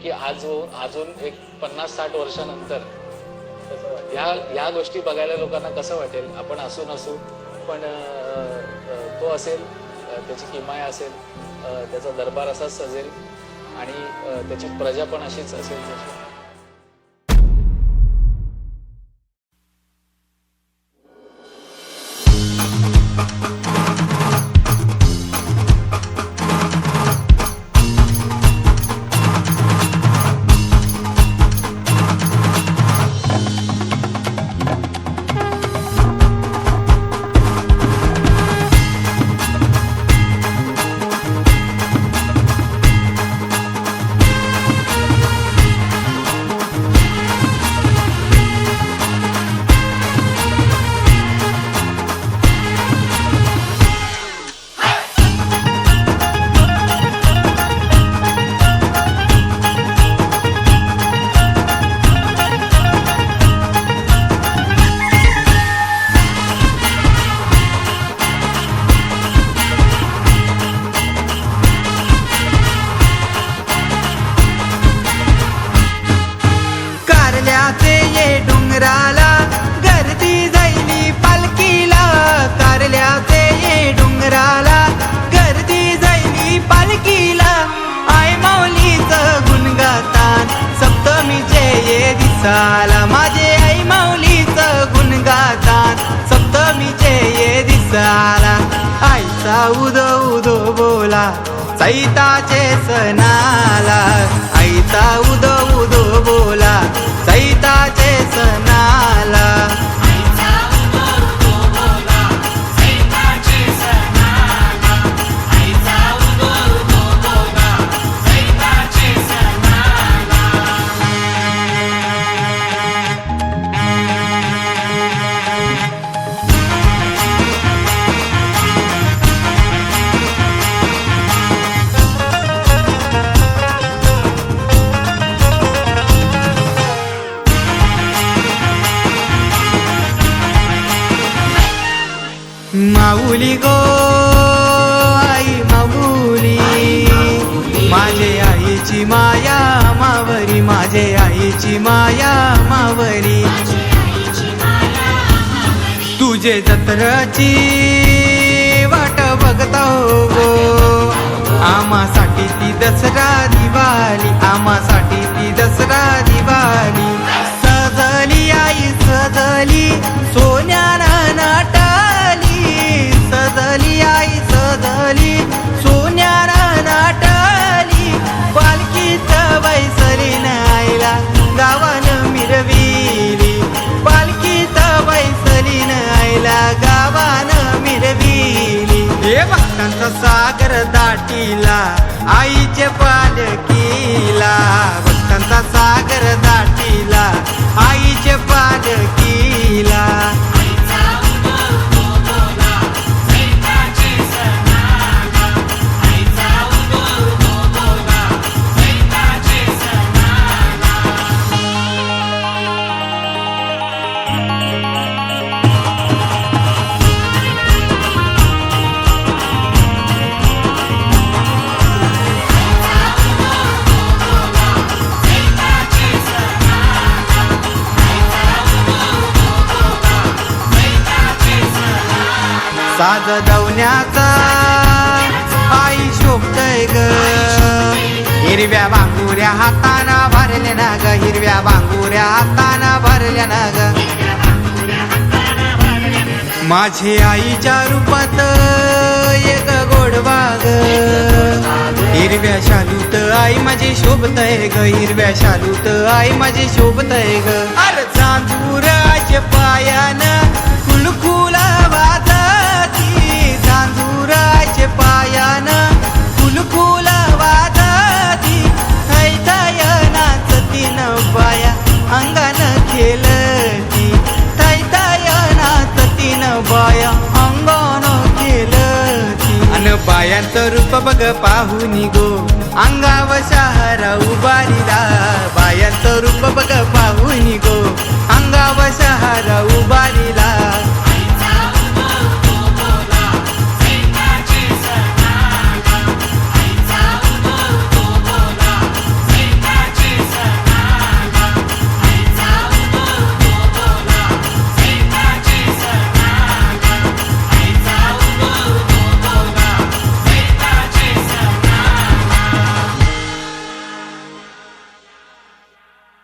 की अजून एक 50-60 वर्षानंतर ह्या गोष्टी बघायला लोकांना कसं वाटेल. आपण असू नसू पण तो असेल, त्याची किमया असेल, त्याचा दरबार असाच सजेल आणि त्याची प्रजा पण अशीच असेल. डोंगराला गर्दी जाईली पालखीला, कारल्याचे ये डोंगराला गर्दी जाईली पालखीला. आई माऊलीचं गुणगातान सप्तमीचे ये दिसाला, माझे आई माऊलीचं गुणगातान सप्तमीचे ये दिसाला. आईचा उदो उदो बोला चैताचे सणाला, आईचा उदो उदो बोला चैताचे सणाला. माऊली गो आई माऊली, माझे आईची माया मावरी, माझे आईची माया मावरी. तुझे जत्राची वाट बघता हो गो, आम्हासाठी ती दसरा दिवाळी, आम्हासाठी ती दसरा दिवाळी. सजली आई सजली सोन्याना नाटाली, सजली आई सजली सोन्याना नाटाली. पालखीत बैसलीन आईला गावानं मिरविली, पालखीत बैसलीन आईला गावानं मिरविली. हे भक्तांचा सागर दाटीला आईचे पालखीला, भक्तांचा सागर दाटीला आईचे पालखीला. साज दवण्याचा आई शोभतय ग, हिरव्या बांगुऱ्या हाताना भरल्या ना ग, हिरव्या बांगुऱ्या हाताना भरल्या ना ग. माझे आईच्या रूपात एक गोडवा ग, हिरव्या शालूत आई माझी शोभतय ग, हिरव्या शालूत आई माझी शोभतय ग. अरे चांदुराच्या पायानं कुलकुला वाजती, चांदुराच्या पायानं कुलकुला वाजती. थैथायना सतीन बाया अंगानं खेळती, थैथायना सतीन बाया अंगानं खेळती. अन बायांचं रूप बघ पाहुनी गो, अंगाव शहरा उभारीला बायांचं रूप